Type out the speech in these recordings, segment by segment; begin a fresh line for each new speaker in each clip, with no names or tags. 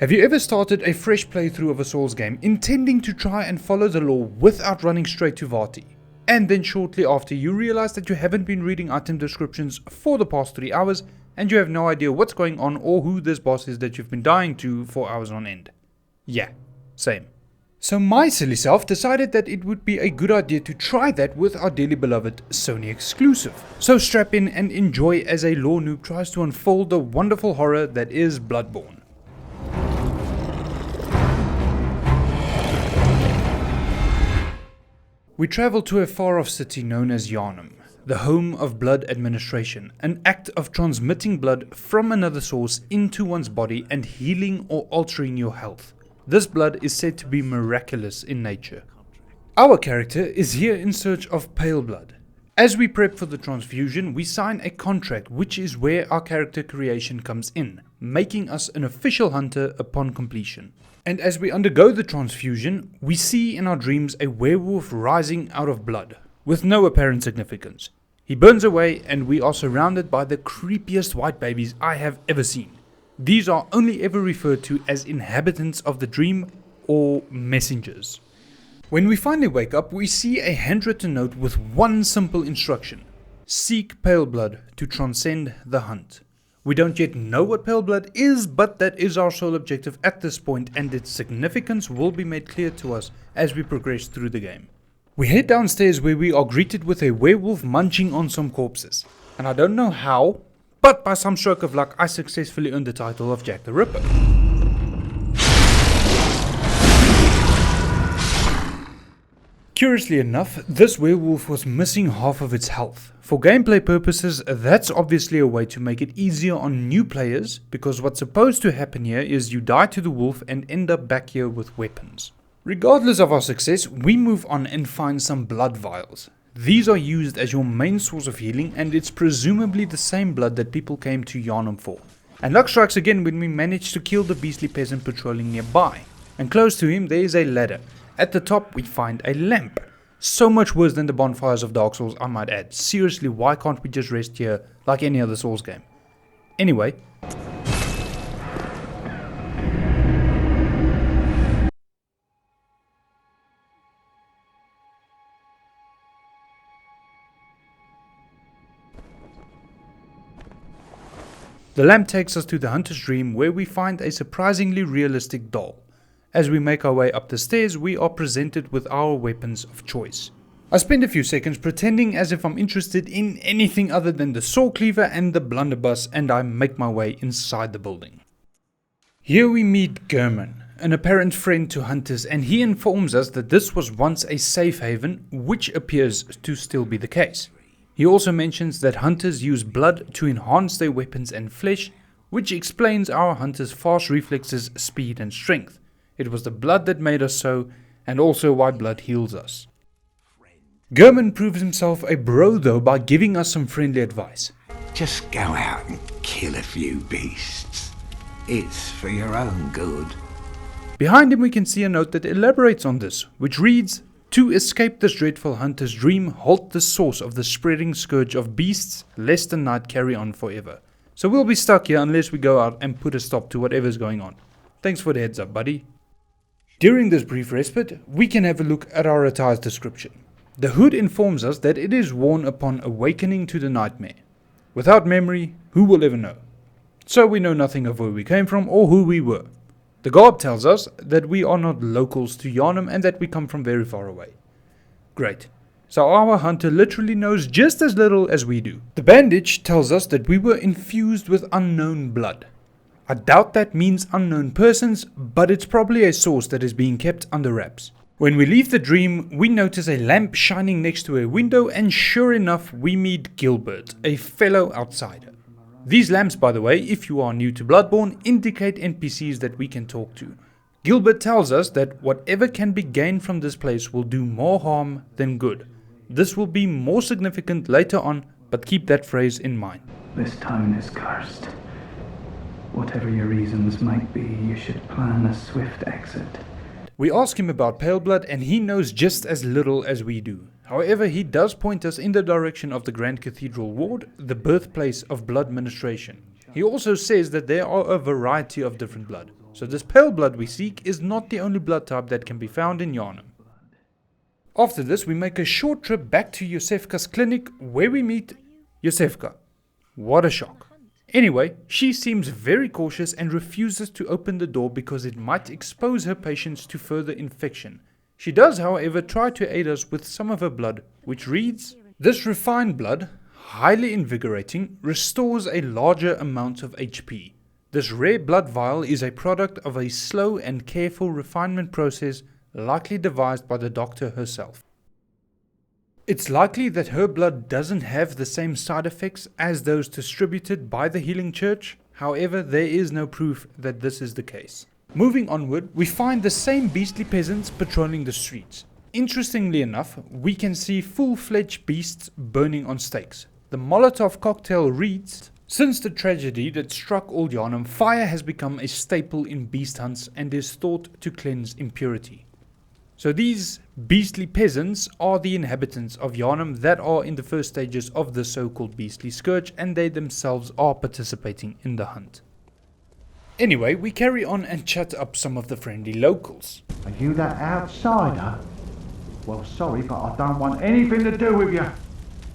Have you ever started a fresh playthrough of a Souls game intending to try and follow the lore without running straight to Vati? And then shortly after you realize that you haven't been reading item descriptions for the past 3 hours and you have no idea what's going on or who this boss is that you've been dying to for hours on end? Yeah, same. So my silly self decided that it would be a good idea to try that with our dearly beloved Sony exclusive. So strap in and enjoy as a lore noob tries to unfold the wonderful horror that is Bloodborne. We travel to a far-off city known as Yharnam, the home of blood administration, an act of transmitting blood from another source into one's body and healing or altering your health. This blood is said to be miraculous in nature. Our character is here in search of pale blood. As we prep for the transfusion, we sign a contract, which is where our character creation comes in, making us an official hunter upon completion. And as we undergo the transfusion, we see in our dreams a werewolf rising out of blood, with no apparent significance. He burns away and we are surrounded by the creepiest white babies I have ever seen. These are only ever referred to as inhabitants of the dream or messengers. When we finally wake up, we see a handwritten note with one simple instruction: seek pale blood to transcend the hunt. We don't yet know what pale blood is, but that is our sole objective at this point, and its significance will be made clear to us as we progress through the game. We head downstairs where we are greeted with a werewolf munching on some corpses. And I don't know how, but by some stroke of luck I successfully earned the title of Jack the Ripper. Curiously enough, this werewolf was missing half of its health. For gameplay purposes, that's obviously a way to make it easier on new players, because what's supposed to happen here is you die to the wolf and end up back here with weapons. Regardless of our success, we move on and find some blood vials. These are used as your main source of healing, and it's presumably the same blood that people came to Yharnam for. And luck strikes again when we manage to kill the beastly peasant patrolling nearby. And close to him there is a ladder. At the top we find a lamp. So much worse than the bonfires of Dark Souls, I might add. Seriously, why can't we just rest here like any other Souls game? Anyway. The lamp takes us to the hunter's dream, where we find a surprisingly realistic doll. As we make our way up the stairs, we are presented with our weapons of choice. I spend a few seconds pretending as if I'm interested in anything other than the saw cleaver and the blunderbuss, and I make my way inside the building. Here we meet Gehrman, an apparent friend to hunters, and he informs us that this was once a safe haven, which appears to still be the case. He also mentions that hunters use blood to enhance their weapons and flesh, which explains our hunters' fast reflexes, speed and strength. It was the blood that made us so, and also why blood heals us. Gehrman proves himself a bro though by giving us some friendly advice.
Just go out and kill a few beasts. It's for your own good.
Behind him we can see a note that elaborates on this, which reads, "To escape this dreadful hunter's dream, halt the source of the spreading scourge of beasts, lest the night carry on forever." So we'll be stuck here unless we go out and put a stop to whatever's going on. Thanks for the heads up, buddy. During this brief respite, we can have a look at our attire's description. The hood informs us that it is worn upon awakening to the nightmare. Without memory, who will ever know? So we know nothing of where we came from or who we were. The garb tells us that we are not locals to Yharnam and that we come from very far away. Great. So our hunter literally knows just as little as we do. The bandage tells us that we were infused with unknown blood. I doubt that means unknown persons, but it's probably a source that is being kept under wraps. When we leave the dream, we notice a lamp shining next to a window, and sure enough we meet Gilbert, a fellow outsider. These lamps, by the way, if you are new to Bloodborne, indicate NPCs that we can talk to. Gilbert tells us that whatever can be gained from this place will do more harm than good. This will be more significant later on, but keep that phrase in mind.
This town is cursed. Whatever your reasons might be, you should plan a swift exit.
We ask him about pale blood and he knows just as little as we do. However, he does point us in the direction of the Grand Cathedral Ward, the birthplace of blood ministration. He also says that there are a variety of different blood. So this pale blood we seek is not the only blood type that can be found in Yharnam. After this, we make a short trip back to Yosefka's clinic where we meet Yosefka. What a shock. Anyway, she seems very cautious and refuses to open the door because it might expose her patients to further infection. She does, however, try to aid us with some of her blood, which reads, "This refined blood, highly invigorating, restores a larger amount of HP. This rare blood vial is a product of a slow and careful refinement process likely devised by the doctor herself. It's likely that her blood doesn't have the same side effects as those distributed by the Healing Church, however there is no proof that this is the case." Moving onward, we find the same beastly peasants patrolling the streets. Interestingly enough, we can see full-fledged beasts burning on stakes. The Molotov cocktail reads, "Since the tragedy that struck Old Yharnam, fire has become a staple in beast hunts and is thought to cleanse impurity." So these beastly peasants are the inhabitants of Yharnam that are in the first stages of the so-called beastly scourge, and they themselves are participating in the hunt. Anyway, we carry on and chat up some of the friendly locals.
"Are you that outsider? Well, sorry, but I don't want anything to do with you.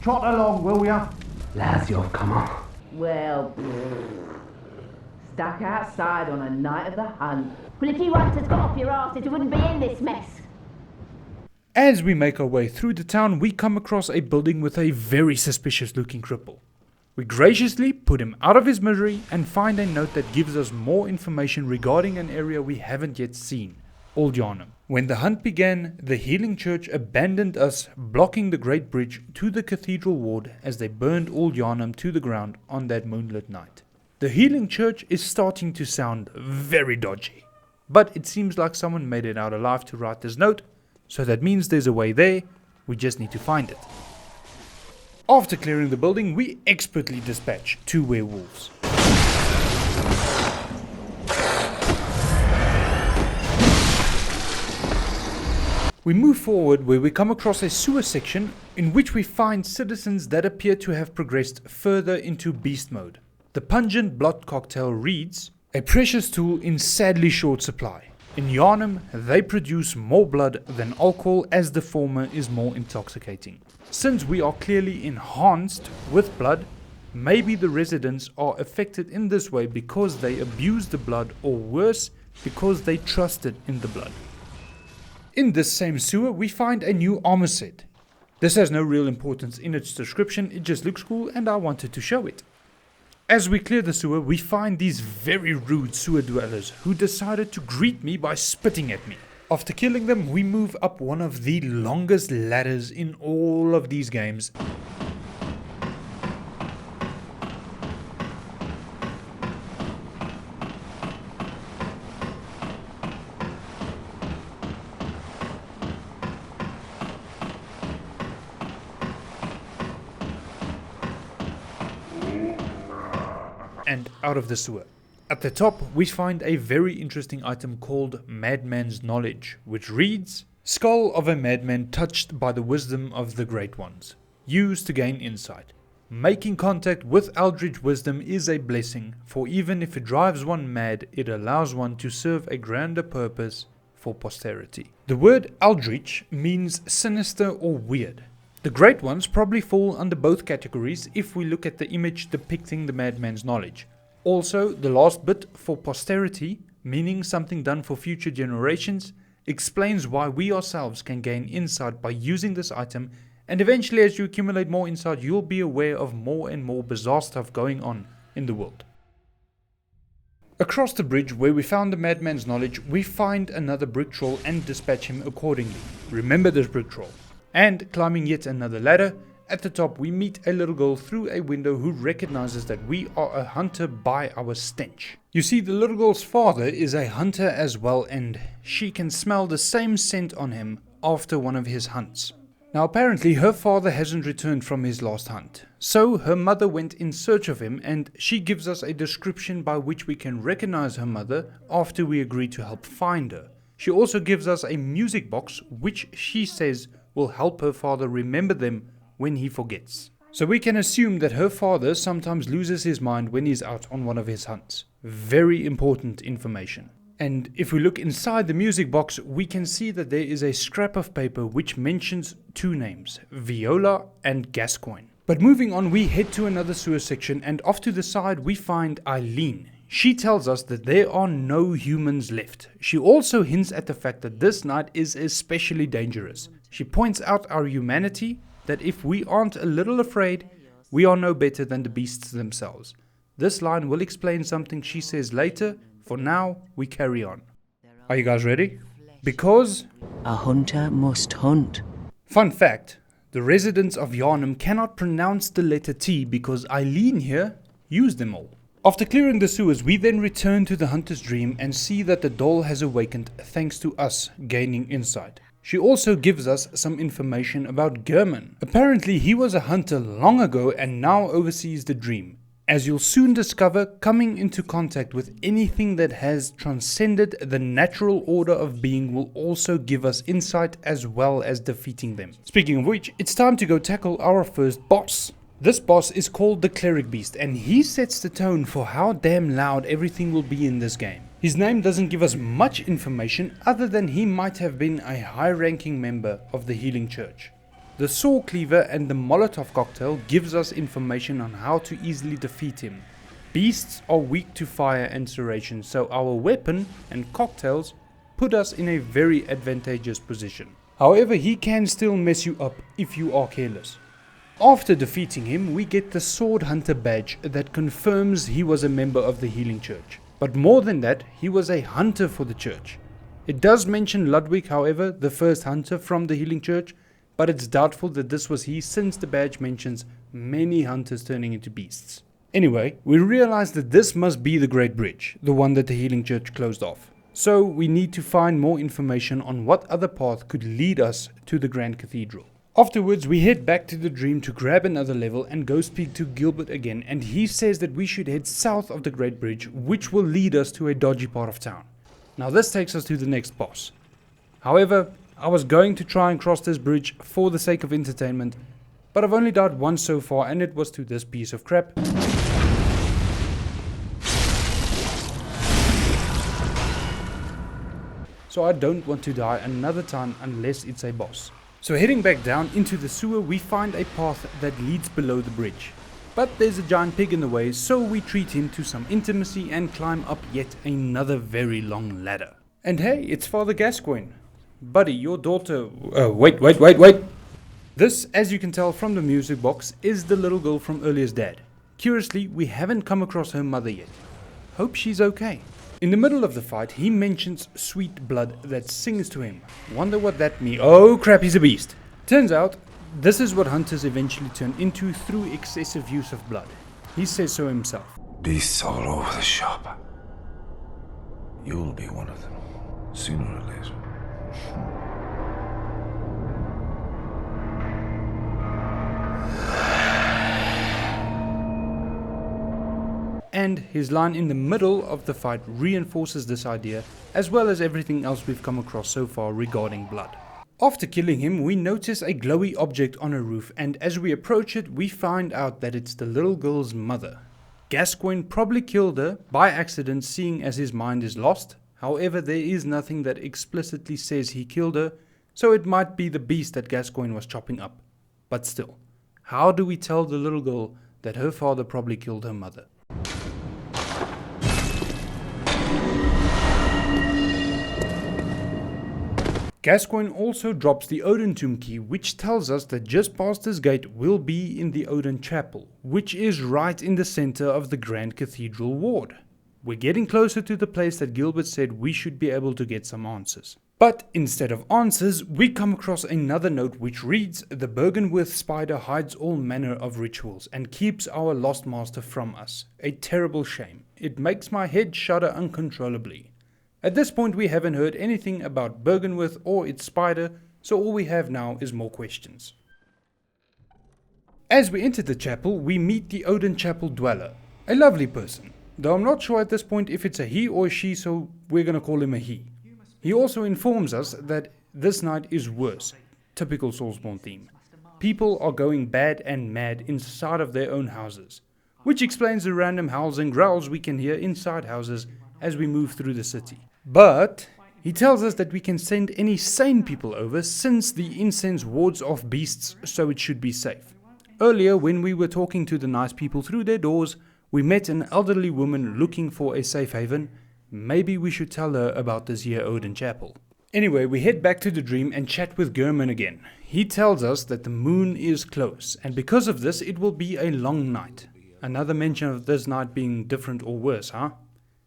Trot along, will ya?"
Lads, you've come on.
Well, stuck outside on a night of the hunt. Well, if you hunters got off your asses, we wouldn't be in this mess.
As we make our way through the town, we come across a building with a very suspicious looking cripple. We graciously put him out of his misery and find a note that gives us more information regarding an area we haven't yet seen, Old Yharnam. When the hunt began, the Healing Church abandoned us, blocking the Great Bridge to the Cathedral Ward as they burned Old Yharnam to the ground on that moonlit night. The Healing Church is starting to sound very dodgy, but it seems like someone made it out alive to write this note, so that means there's a way there, we just need to find it. After clearing the building, we expertly dispatch 2 werewolves. We move forward where we come across a sewer section in which we find citizens that appear to have progressed further into beast mode. The pungent blood cocktail reads, "A precious tool in sadly short supply. In Yharnam, they produce more blood than alcohol, as the former is more intoxicating. Since we are clearly enhanced with blood, maybe the residents are affected in this way because they abused the blood, or worse, because they trusted in the blood." In this same sewer, we find a new armor set. This has no real importance in its description, it just looks cool and I wanted to show it. As we clear the sewer, we find these very rude sewer dwellers who decided to greet me by spitting at me. After killing them, we move up one of the longest ladders in all of these games. And out of the sewer. At the top, we find a very interesting item called Madman's Knowledge, which reads, "Skull of a madman touched by the wisdom of the Great Ones. Used to gain insight. Making contact with eldritch wisdom is a blessing, for even if it drives one mad, it allows one to serve a grander purpose for posterity." The word eldritch means sinister or weird. The Great Ones probably fall under both categories if we look at the image depicting the madman's knowledge. Also, the last bit, for posterity, meaning something done for future generations, explains why we ourselves can gain insight by using this item, and eventually as you accumulate more insight, you'll be aware of more and more bizarre stuff going on in the world. Across the bridge where we found the madman's knowledge, we find another brick troll and dispatch him accordingly. Remember this brick troll. And climbing yet another ladder, at the top we meet a little girl through a window who recognizes that we are a hunter by our stench. You see, the little girl's father is a hunter as well, and she can smell the same scent on him after one of his hunts. Now apparently her father hasn't returned from his last hunt, so her mother went in search of him, and she gives us a description by which we can recognize her mother after we agree to help find her. She also gives us a music box which she says will help her father remember them when he forgets. So we can assume that her father sometimes loses his mind when he's out on one of his hunts. Very important information. And if we look inside the music box, we can see that there is a scrap of paper which mentions two names, Viola and Gascoigne. But moving on, we head to another sewer section, and off to the side we find Eileen. She tells us that there are no humans left. She also hints at the fact that this night is especially dangerous. She points out our humanity, that if we aren't a little afraid, we are no better than the beasts themselves. This line will explain something she says later. For now, we carry on. Are you guys ready? Because
a hunter must hunt.
Fun fact, the residents of Yharnam cannot pronounce the letter T because Eileen here used them all. After clearing the sewers, we then return to the hunter's dream and see that the doll has awakened thanks to us gaining insight. She also gives us some information about German. Apparently he was a hunter long ago and now oversees the dream. As you'll soon discover, coming into contact with anything that has transcended the natural order of being will also give us insight as well as defeating them. Speaking of which, it's time to go tackle our first boss. This boss is called the Cleric Beast, and he sets the tone for how damn loud everything will be in this game. His name doesn't give us much information other than he might have been a high-ranking member of the Healing Church. The Saw Cleaver and the Molotov cocktail gives us information on how to easily defeat him. Beasts are weak to fire and serration, so our weapon and cocktails put us in a very advantageous position. However, he can still mess you up if you are careless. After defeating him, we get the Sword Hunter badge that confirms he was a member of the Healing Church. But more than that, he was a hunter for the church. It does mention Ludwig, however, the first hunter from the Healing Church, but it's doubtful that this was he since the badge mentions many hunters turning into beasts. Anyway, we realize that this must be the Great Bridge, the one that the Healing Church closed off. So we need to find more information on what other path could lead us to the Grand Cathedral. Afterwards, we head back to the dream to grab another level and go speak to Gilbert again, and he says that we should head south of the Great Bridge, which will lead us to a dodgy part of town. Now this takes us to the next boss. However, I was going to try and cross this bridge for the sake of entertainment, but I've only died once so far, and it was to this piece of crap. So I don't want to die another time unless it's a boss. So heading back down into the sewer, we find a path that leads below the bridge. But there's a giant pig in the way, so we treat him to some intimacy and climb up yet another very long ladder. And hey, it's Father Gascoigne. Buddy, your daughter... wait. This, as you can tell from the music box, is the little girl from earlier's dad. Curiously, we haven't come across her mother yet. Hope she's okay. In the middle of the fight, he mentions sweet blood that sings to him. Wonder what that means. Oh crap, he's a beast. Turns out, this is what hunters eventually turn into through excessive use of blood. He says so himself.
Beasts all over the shop. You'll be one of them, sooner or later.
And his line in the middle of the fight reinforces this idea, as well as everything else we've come across so far regarding blood. After killing him, we notice a glowy object on a roof, and as we approach it, we find out that it's the little girl's mother. Gascoigne probably killed her by accident, seeing as his mind is lost. However, there is nothing that explicitly says he killed her, so it might be the beast that Gascoigne was chopping up. But still, how do we tell the little girl that her father probably killed her mother? Gascoigne also drops the Oedon Tomb key, which tells us that just past this gate will be in the Oedon Chapel, which is right in the center of the Grand Cathedral ward. We're getting closer to the place that Gilbert said we should be able to get some answers. But instead of answers, we come across another note which reads, "The Bergenworth spider hides all manner of rituals and keeps our lost master from us. A terrible shame. It makes my head shudder uncontrollably." At this point we haven't heard anything about Bergenworth or its spider, so all we have now is more questions. As we enter the chapel, we meet the Oedon Chapel dweller, a lovely person, though I'm not sure at this point if it's a he or a she, so we're gonna call him a he. He also informs us that this night is worse, typical Soulspawn theme. People are going bad and mad inside of their own houses, which explains the random howls and growls we can hear inside houses as we move through the city. But he tells us that we can send any sane people over since the incense wards off beasts, so it should be safe. Earlier, when we were talking to the nice people through their doors, we met an elderly woman looking for a safe haven. Maybe we should tell her about this here Oedon Chapel. Anyway, we head back to the dream and chat with Gehrman again. He tells us that the moon is close, and because of this it will be a long night. Another mention of this night being different or worse, huh?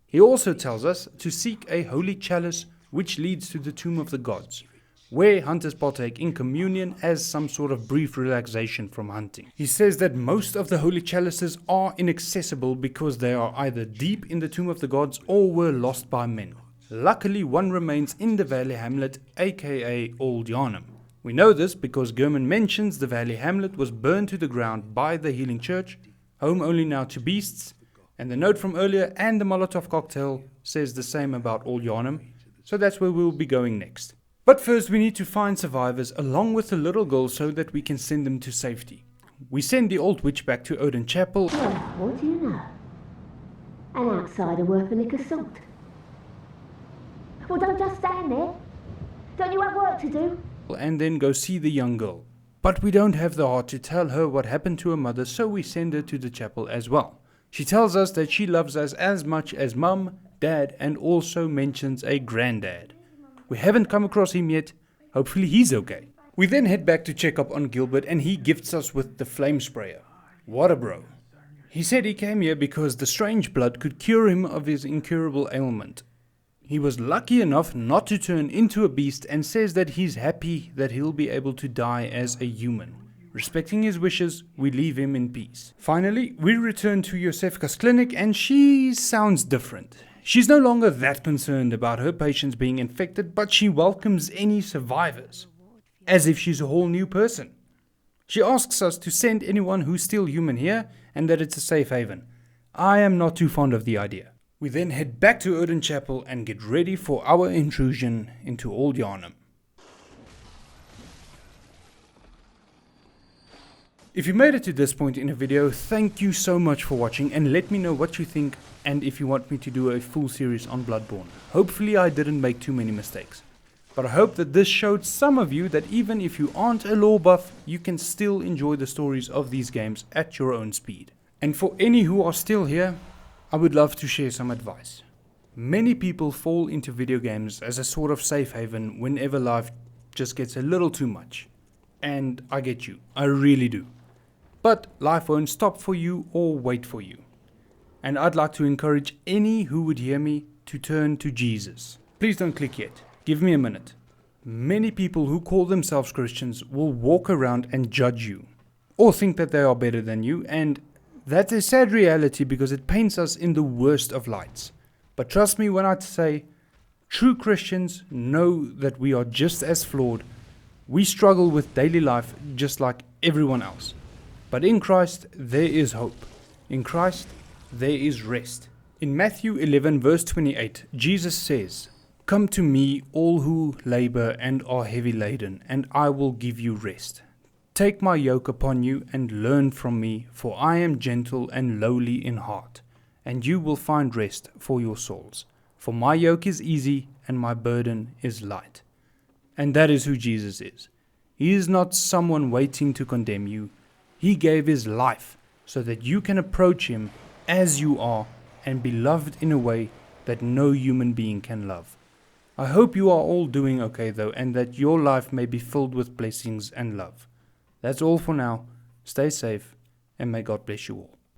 He also tells us to seek a holy chalice which leads to the tomb of the gods, where hunters partake in communion as some sort of brief relaxation from hunting. He says that most of the holy chalices are inaccessible because they are either deep in the tomb of the gods or were lost by men. Luckily, one remains in the valley hamlet, aka Old Yharnam. We know this because Gehrman mentions the valley hamlet was burned to the ground by the healing church, home only now to beasts, and the note from earlier and the Molotov cocktail says the same about Old Yharnam, so that's where we'll be going next. But first we need to find survivors along with the little girl so that we can send them to safety. We send the old witch back to Oedon Chapel.
Well, what do you know? An outsider worth a lick of salt. Well, don't just stand there. Don't you have work to do?
And then go see the young girl. But we don't have the heart to tell her what happened to her mother, so we send her to the chapel as well. She tells us that she loves us as much as mum, dad, and also mentions a granddad. We haven't come across him yet. Hopefully he's okay. We then head back to check up on Gilbert and he gifts us with the flame sprayer. What a bro. He said he came here because the strange blood could cure him of his incurable ailment. He was lucky enough not to turn into a beast and says that he's happy that he'll be able to die as a human. Respecting his wishes, we leave him in peace. Finally, we return to Yosefka's clinic and she sounds different. She's no longer that concerned about her patients being infected, but she welcomes any survivors, as if she's a whole new person. She asks us to send anyone who's still human here, and that it's a safe haven. I am not too fond of the idea. We then head back to Oedon Chapel and get ready for our intrusion into Old Yharnam. If you made it to this point in a video, thank you so much for watching and let me know what you think and if you want me to do a full series on Bloodborne. Hopefully I didn't make too many mistakes. But I hope that this showed some of you that even if you aren't a lore buff, you can still enjoy the stories of these games at your own speed. And for any who are still here, I would love to share some advice. Many people fall into video games as a sort of safe haven whenever life just gets a little too much. And I get you, I really do. But life won't stop for you or wait for you. And I'd like to encourage any who would hear me to turn to Jesus. Please don't click yet. Give me a minute. Many people who call themselves Christians will walk around and judge you, or think that they are better than you, and that's a sad reality because it paints us in the worst of lights. But trust me when I say, true Christians know that we are just as flawed. We struggle with daily life just like everyone else. But in Christ there is hope. In Christ there is rest. In Matthew 11 verse 28, Jesus says, "Come to me, all who labor and are heavy laden, and I will give you rest. Take my yoke upon you and learn from me, for I am gentle and lowly in heart, and you will find rest for your souls. For my yoke is easy and my burden is light." And that is who Jesus is. He is not someone waiting to condemn you. He gave his life so that you can approach him as you are and be loved in a way that no human being can love. I hope you are all doing okay though, and that your life may be filled with blessings and love. That's all for now. Stay safe and may God bless you all.